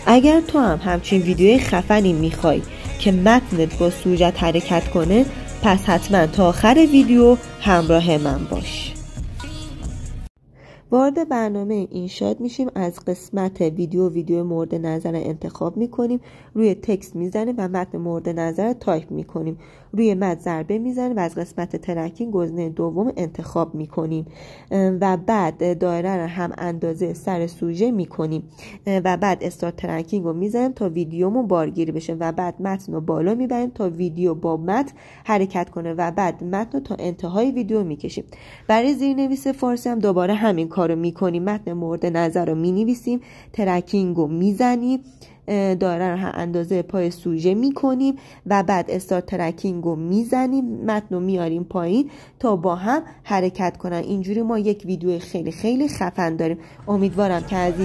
اگر تو هم همچین ویدیوی خفنی میخوای که متنت با سوژه حرکت کنه، پس حتما تا آخر ویدیو همراه من باش. وارد برنامه اینشات میشیم. از قسمت ویدیو مورد نظر انتخاب میکنیم، روی تکست میزنیم و متن مورد نظر تایپ میکنیم. روی متن ضربه میزنیم و از قسمت ترکینگ گزینه دوم انتخاب میکنیم و بعد دایره رو هم اندازه سر سوژه میکنیم و بعد استارت ترکینگ رو میزنیم تا ویدیومون بارگیری بشه و بعد متن رو بالا میبریم تا ویدیو با متن حرکت کنه و بعد متن رو تا انتهای ویدیو میکشیم. برای زیرنویس فارسی هم دوباره همین کارو میکنیم. متن مورد نظر رو مینویسیم، ترکینگ رو میزنیم، دایره رو هم اندازه پای سوژه میکنیم و بعد استارت ترکینگ رو میزنیم، متن رو میاریم پایین تا با هم حرکت کنن. اینجوری ما یک ویدیو خیلی خفن داریم. امیدوارم که از این